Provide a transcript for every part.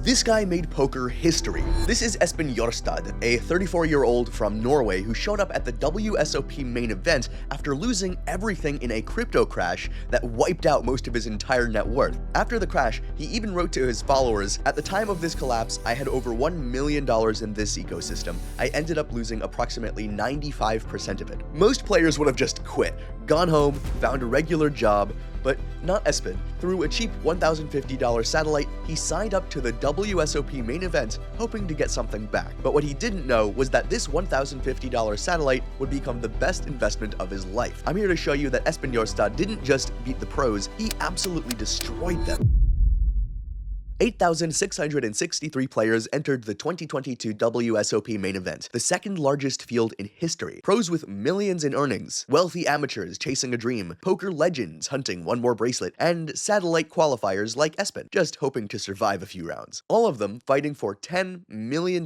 This guy made poker history. This is Espen Jørstad, a 34-year-old from Norway who showed up at the WSOP Main Event after losing everything in a crypto crash that wiped out most of his entire net worth. After the crash, he even wrote to his followers, "At the time of this collapse, I had over $1 million in this ecosystem. I ended up losing approximately 95% of it." Most players would have just quit, gone home, found a regular job, but not Espen. Through a cheap $1,050 satellite, he signed up to the WSOP Main Event, hoping to get something back. But what he didn't know was that this $1,050 satellite would become the best investment of his life. I'm here to show you that Espen Jørstad didn't just beat the pros, he absolutely destroyed them. 8,663 players entered the 2022 WSOP Main Event, the second largest field in history. Pros with millions in earnings, wealthy amateurs chasing a dream, poker legends hunting one more bracelet, and satellite qualifiers like Espen, just hoping to survive a few rounds. All of them fighting for $10 million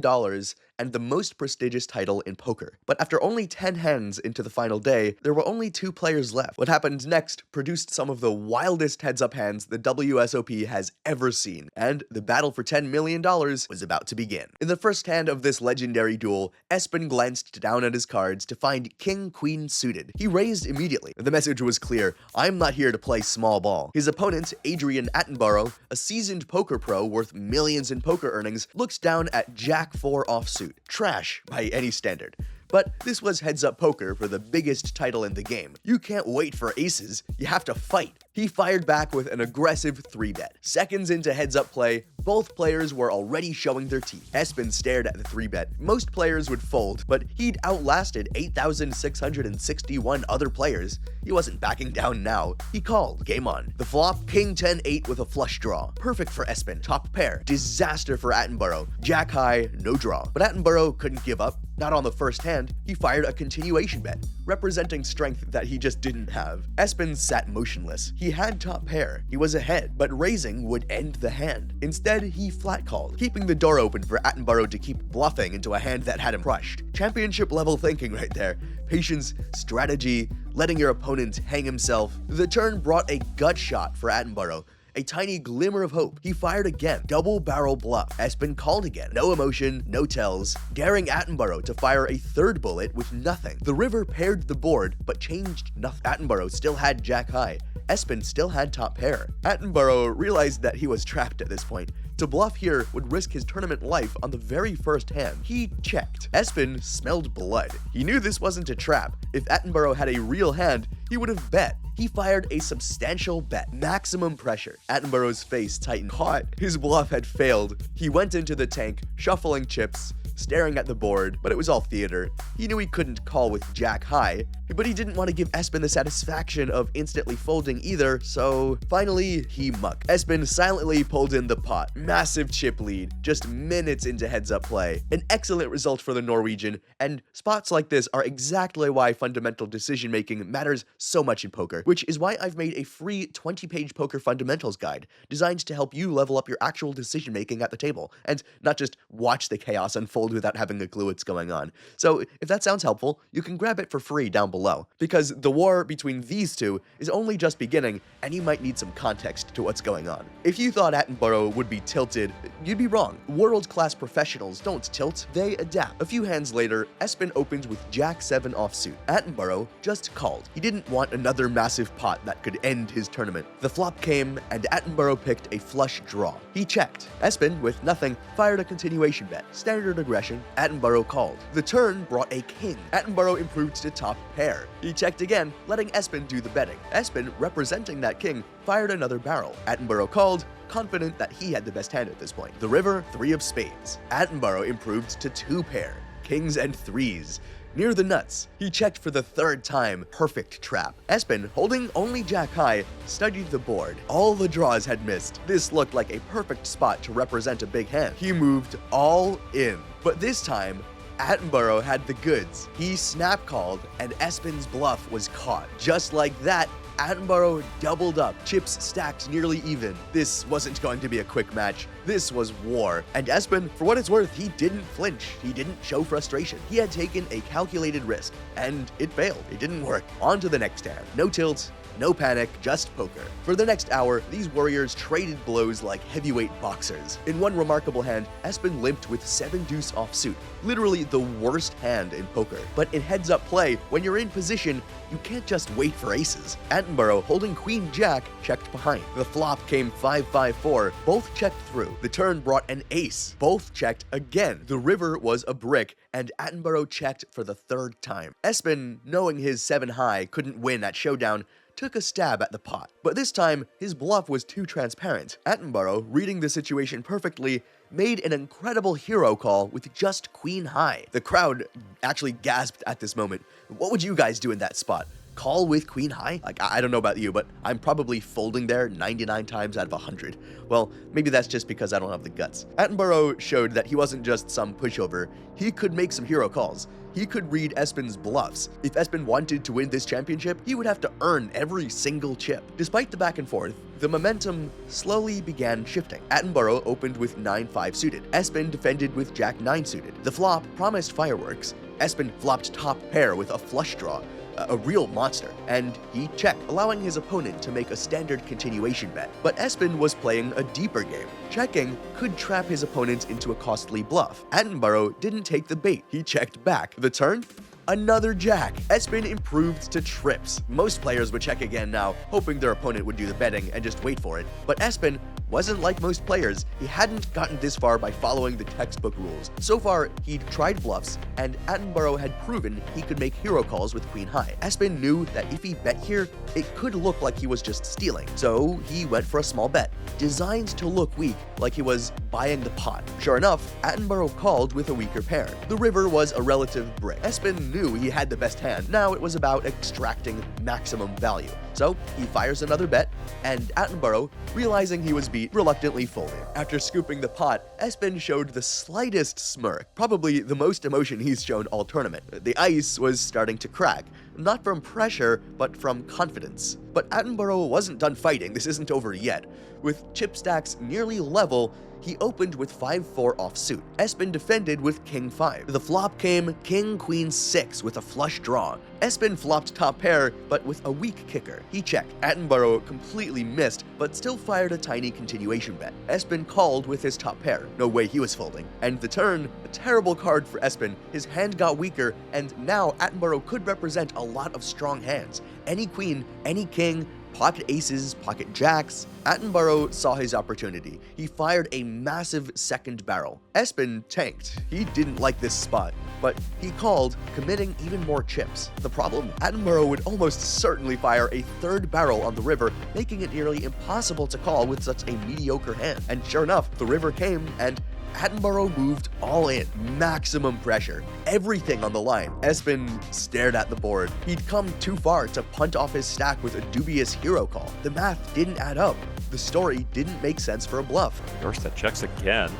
and the most prestigious title in poker. But after only 10 hands into the final day, there were only 2 players left. What happened next produced some of the wildest heads-up hands the WSOP has ever seen, and the battle for $10 million was about to begin. In the first hand of this legendary duel, Espen glanced down at his cards to find King-Queen suited. He raised immediately. The message was clear: I'm not here to play small ball. His opponent, Adrian Attenborough, a seasoned poker pro worth millions in poker earnings, looked down at Jack-4 offsuit. Trash by any standard. But this was heads-up poker for the biggest title in the game. You can't wait for aces, you have to fight. He fired back with an aggressive 3-bet. Seconds into heads-up play, both players were already showing their teeth. Espen stared at the 3-bet. Most players would fold, but he'd outlasted 8,661 other players. He wasn't backing down now. He called. Game on. The flop, King 10-8 with a flush draw. Perfect for Espen. Top pair. Disaster for Attenborough. Jack high, no draw. But Attenborough couldn't give up. Not on the first hand. He fired a continuation bet, representing strength that he just didn't have. Espen sat motionless. He had top pair. He was ahead, but raising would end the hand. Instead, he flat called, keeping the door open for Attenborough to keep bluffing into a hand that had him crushed. Championship level thinking right there. Patience, strategy, letting your opponent hang himself. The turn brought a gut shot for Attenborough. A tiny glimmer of hope. He fired again. Double barrel bluff. Espen called again. No emotion, no tells. Daring Attenborough to fire a third bullet with nothing. The river paired the board, but changed nothing. Attenborough still had jack high. Espen still had top pair. Attenborough realized that he was trapped at this point. To bluff here would risk his tournament life on the very first hand. He checked. Espen smelled blood. He knew this wasn't a trap. If Attenborough had a real hand, he would have bet. He fired a substantial bet. Maximum pressure. Attenborough's face tightened. Hot. His bluff had failed. He went into the tank, shuffling chips, staring at the board, but it was all theater. He knew he couldn't call with jack high, but he didn't want to give Espen the satisfaction of instantly folding either, so finally, he mucked. Espen silently pulled in the pot. Massive chip lead, just minutes into heads-up play. An excellent result for the Norwegian, and spots like this are exactly why fundamental decision-making matters so much in poker, which is why I've made a free 20-page poker fundamentals guide designed to help you level up your actual decision-making at the table, and not just watch the chaos unfold without having a clue what's going on. So if that sounds helpful, you can grab it for free down below, because the war between these two is only just beginning, and you might need some context to what's going on. If you thought Attenborough would be tilted, you'd be wrong. World-class professionals don't tilt, they adapt. A few hands later, Espen opens with Jack-7 offsuit. Attenborough just called. He didn't want another massive pot that could end his tournament. The flop came, and Attenborough picked a flush draw. He checked. Espen, with nothing, fired a continuation bet. Standard aggression. Attenborough called. The turn brought a king. Attenborough improved to top pair. He checked again, letting Espen do the betting. Espen, representing that king, fired another barrel. Attenborough called, confident that he had the best hand at this point. The river, 3 of spades. Attenborough improved to 2 pair. Kings and 3s. Near the nuts, he checked for the 3rd time. Perfect trap. Espen, holding only jack high, studied the board. All the draws had missed. This looked like a perfect spot to represent a big hand. He moved all in. But this time, Attenborough had the goods. He snap called, and Espen's bluff was caught. Just like that, Attenborough doubled up, chips stacked nearly even. This wasn't going to be a quick match. This was war. And Espen, for what it's worth, he didn't flinch. He didn't show frustration. He had taken a calculated risk, and it failed. It didn't work. On to the next hand. No tilt, No panic, just poker. For the next hour, these warriors traded blows like heavyweight boxers. In one remarkable hand, Espen limped with 7-deuce offsuit, literally the worst hand in poker. But in heads-up play, when you're in position, you can't just wait for aces. Attenborough, holding Queen-Jack, checked behind. The flop came 5-5-4, both checked through. The turn brought an ace, both checked again. The river was a brick, and Attenborough checked for the third time. Espen, knowing his 7-high couldn't win at showdown, took a stab at the pot. But this time, his bluff was too transparent. Attenborough, reading the situation perfectly, made an incredible hero call with just queen high. The crowd actually gasped at this moment. What would you guys do in that spot? Call with queen high? Like, I don't know about you, but I'm probably folding there 99 times out of 100. Well, maybe that's just because I don't have the guts. Attenborough showed that he wasn't just some pushover. He could make some hero calls. He could read Espen's bluffs. If Espen wanted to win this championship, he would have to earn every single chip. Despite the back and forth, the momentum slowly began shifting. Attenborough opened with 9-5 suited. Espen defended with Jack-9 suited. The flop promised fireworks. Espen flopped top pair with a flush draw, a real monster, and he checked, allowing his opponent to make a standard continuation bet. But Espen was playing a deeper game. Checking could trap his opponent into a costly bluff. Attenborough didn't take the bait. He checked back. The turn? Another jack. Espen improved to trips. Most players would check again now, hoping their opponent would do the betting and just wait for it. But Espen wasn't like most players. He hadn't gotten this far by following the textbook rules. So far, he'd tried bluffs, and Attenborough had proven he could make hero calls with queen high. Espen knew that if he bet here, it could look like he was just stealing. So he went for a small bet, designed to look weak, like he was buying the pot. Sure enough, Attenborough called with a weaker pair. The river was a relative brick. Espen knew he had the best hand. Now it was about extracting maximum value. So he fires another bet, and Attenborough, realizing he was beat, reluctantly folded. After scooping the pot, Espen showed the slightest smirk, probably the most emotion he's shown all tournament. The ice was starting to crack, not from pressure, but from confidence. But Attenborough wasn't done fighting. This isn't over yet. With chip stacks nearly level, he opened with 5-4 offsuit. Espen defended with king-5. The flop came king-queen-6 with a flush draw. Espen flopped top pair, but with a weak kicker. He checked. Attenborough completely missed, but still fired a tiny continuation bet. Espen called with his top pair. No way he was folding. And the turn, a terrible card for Espen. His hand got weaker, and now Attenborough could represent a lot of strong hands. Any queen, any king, pocket aces, pocket jacks. Attenborough saw his opportunity. He fired a massive second barrel. Espen tanked. He didn't like this spot, but he called, committing even more chips. The problem? Attenborough would almost certainly fire a third barrel on the river, making it nearly impossible to call with such a mediocre hand. And sure enough, the river came, and Attenborough moved all in. Maximum pressure. Everything on the line. Espen stared at the board. He'd come too far to punt off his stack with a dubious hero call. The math didn't add up. The story didn't make sense for a bluff. Jørstad checks again.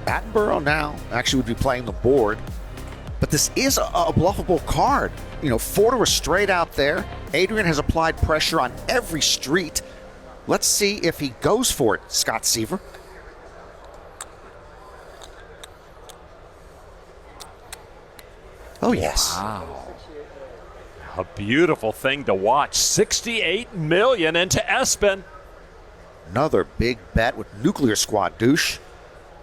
Attenborough now actually would be playing the board, but this is a bluffable card. You know, 4 to a straight out there. Adrian has applied pressure on every street. Let's see if he goes for it, Scott Seaver. Oh, yes. Wow. A beautiful thing to watch. 68 million into Espen. Another big bet with Nuclear Squad douche.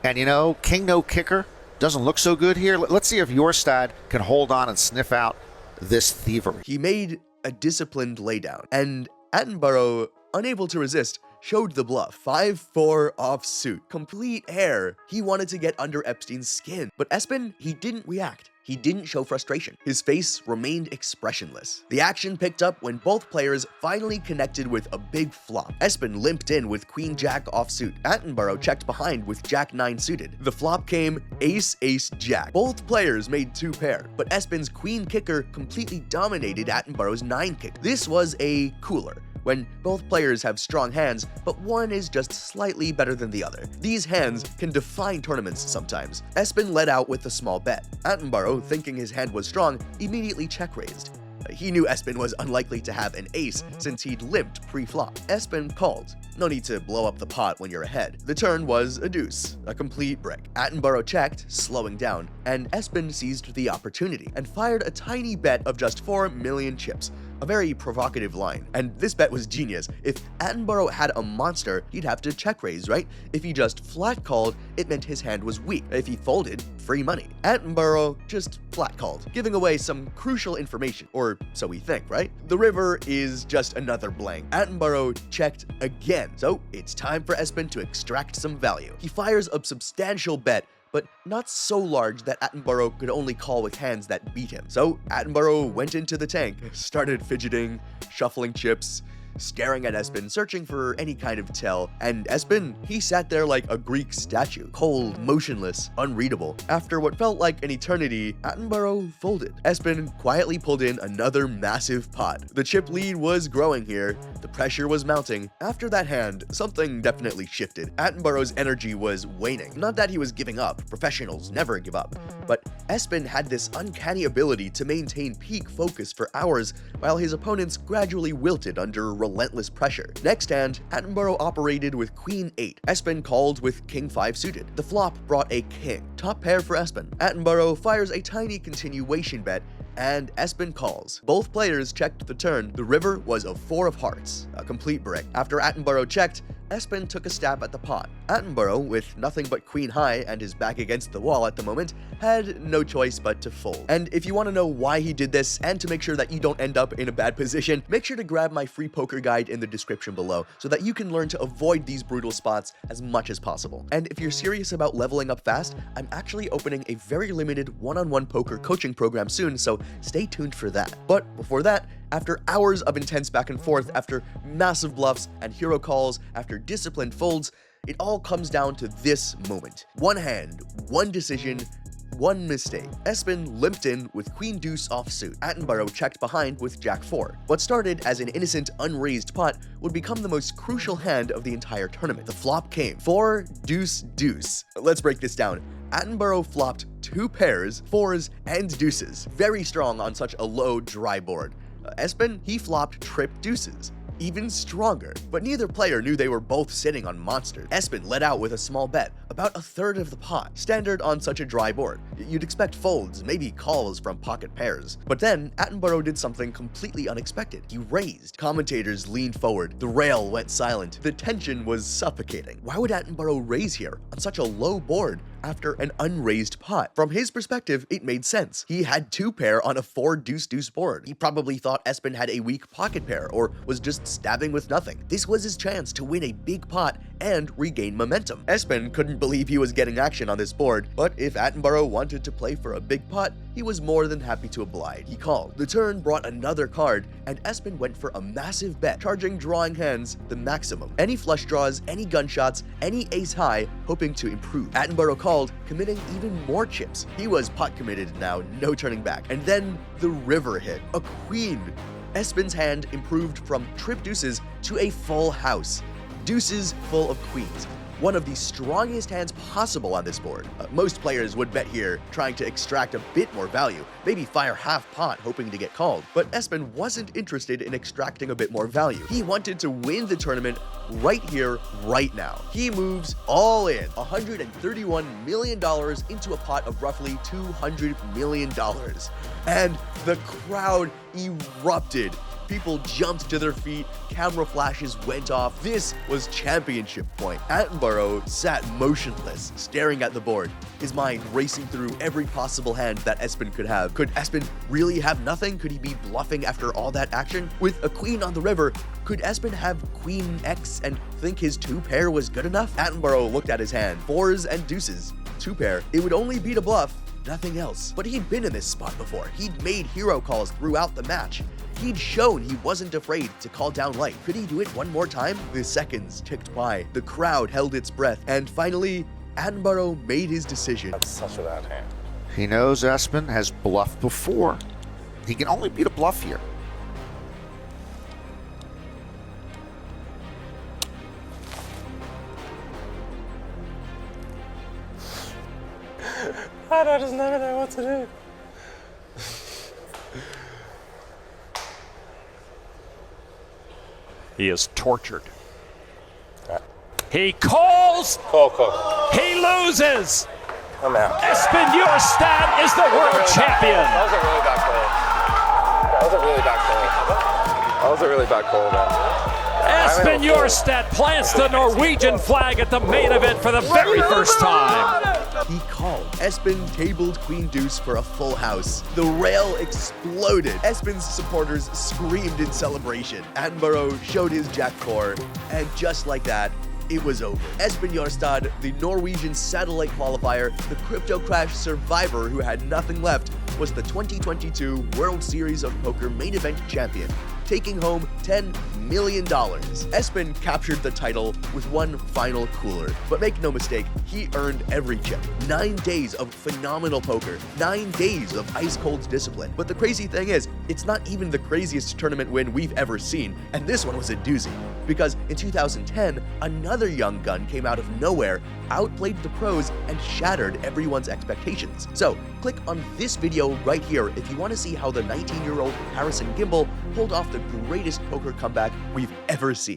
And you know, king no kicker doesn't look so good here. Let's see if Jørstad can hold on and sniff out this thievery. He made a disciplined laydown, and Attenborough, unable to resist, showed the bluff. 5-4 offsuit. Complete air. He wanted to get under Epstein's skin. But Espen, he didn't react. He didn't show frustration. His face remained expressionless. The action picked up when both players finally connected with a big flop. Espen limped in with queen-jack offsuit. Attenborough checked behind with jack-9 suited. The flop came ace-ace-jack. Both players made 2 pair, but Espen's queen kicker completely dominated Attenborough's 9 kick. This was a cooler, when both players have strong hands, but one is just slightly better than the other. These hands can define tournaments sometimes. Espen led out with a small bet. Attenborough, thinking his hand was strong, immediately check-raised. He knew Espen was unlikely to have an ace since he'd limped pre-flop. Espen called. No need to blow up the pot when you're ahead. The turn was a deuce, a complete brick. Attenborough checked, slowing down, and Espen seized the opportunity and fired a tiny bet of just 4 million chips. A very provocative line. And this bet was genius. If Attenborough had a monster, he'd have to check raise, right? If he just flat called, it meant his hand was weak. If he folded, free money. Attenborough just flat called, giving away some crucial information, or so we think, right? The river is just another blank. Attenborough checked again, so it's time for Espen to extract some value. He fires a substantial bet, but not so large that Attenborough could only call with hands that beat him. So Attenborough went into the tank, started fidgeting, shuffling chips, staring at Espen, searching for any kind of tell, and Espen, he sat there like a Greek statue, cold, motionless, unreadable. After what felt like an eternity, Attenborough folded. Espen quietly pulled in another massive pot. The chip lead was growing here, the pressure was mounting. After that hand, something definitely shifted. Attenborough's energy was waning. Not that he was giving up, professionals never give up, but Espen had this uncanny ability to maintain peak focus for hours while his opponents gradually wilted under relentless pressure. Next hand, Attenborough operated with Queen 8. Espen called with King 5 suited. The flop brought a king. Top pair for Espen. Attenborough fires a tiny continuation bet, and Espen calls. Both players checked the turn. The river was a 4 of hearts, a complete brick. After Attenborough checked, Espen took a stab at the pot. Attenborough, with nothing but queen high and his back against the wall at the moment, had no choice but to fold. And if you want to know why he did this, and to make sure that you don't end up in a bad position, make sure to grab my free poker guide in the description below, so that you can learn to avoid these brutal spots as much as possible. And if you're serious about leveling up fast, I'm actually opening a very limited one-on-one poker coaching program soon, so stay tuned for that. But before that, after hours of intense back and forth, after massive bluffs and hero calls, after disciplined folds, it all comes down to this moment. One hand, one decision, one mistake. Espen limped in with Queen Deuce offsuit. Attenborough checked behind with Jack 4. What started as an innocent unraised pot would become the most crucial hand of the entire tournament. The flop came. 4, deuce, deuce. Let's break this down. Attenborough flopped 2 pairs, 4s, and deuces. Very strong on such a low, dry board. Espen, he flopped trip deuces. Even stronger, but neither player knew they were both sitting on monsters. Espen led out with a small bet, about a third of the pot, standard on such a dry board. You'd expect folds, maybe calls from pocket pairs. But then, Attenborough did something completely unexpected. He raised. Commentators leaned forward. The rail went silent. The tension was suffocating. Why would Attenborough raise here, on such a low board, after an unraised pot? From his perspective, it made sense. He had 2 pair on a 4 deuce deuce board. He probably thought Espen had a weak pocket pair, or was just stabbing with nothing. This was his chance to win a big pot and regain momentum. Espen couldn't believe he was getting action on this board, but if Attenborough wanted to play for a big pot, he was more than happy to oblige. He called. The turn brought another card, and Espen went for a massive bet, charging drawing hands the maximum. Any flush draws, any gunshots, any ace high, hoping to improve. Attenborough called, committing even more chips. He was pot committed now, no turning back. And then the river hit. A queen. Espen's hand improved from trip deuces to a full house. Deuces full of queens. One of the strongest hands possible on this board. Most players would bet here, trying to extract a bit more value, maybe fire half pot hoping to get called. But Espen wasn't interested in extracting a bit more value. He wanted to win the tournament right here, right now. He moves all in, $131 million into a pot of roughly $200 million. And the crowd erupted. People jumped to their feet, camera flashes went off. This was championship point. Attenborough sat motionless, staring at the board, his mind racing through every possible hand that Espen could have. Could Espen really have nothing? Could he be bluffing after all that action? With a queen on the river, could Espen have Queen X and think his 2 pair was good enough? Attenborough looked at his hand. 4s and deuces. 2 pair. It would only beat a bluff, nothing else. But he'd been in this spot before. He'd made hero calls throughout the match. He'd shown he wasn't afraid to call down light. Could he do it one more time? The seconds ticked by. The crowd held its breath. And finally, Attenborough made his decision. That's such a bad hand. He knows Espen has bluffed before. He can only beat a bluff here. I just never know what to do. He is tortured. He calls. Call. He loses. I'm out. Espen Jørstad is the world champion. That was a really bad call. was a really bad call. That was a really bad call, Espen Jørstad plants the Norwegian flag at the main event for the very first time. He called. Espen tabled Queen Deuce for a full house. The rail exploded. Espen's supporters screamed in celebration. Attenborough showed his Jack 4, and just like that, it was over. Espen Jørstad, the Norwegian satellite qualifier, the crypto crash survivor who had nothing left, was the 2022 World Series of Poker main event champion, taking home $10 million. Espen captured the title with one final cooler. But make no mistake, he earned every chip. 9 days of phenomenal poker, 9 days of ice-cold discipline. But the crazy thing is, it's not even the craziest tournament win we've ever seen, and this one was a doozy. Because in 2010, another young gun came out of nowhere, outplayed the pros, and shattered everyone's expectations. So, click on this video right here if you want to see how the 19-year-old Harrison Gimble pulled off the greatest poker comeback we've ever seen.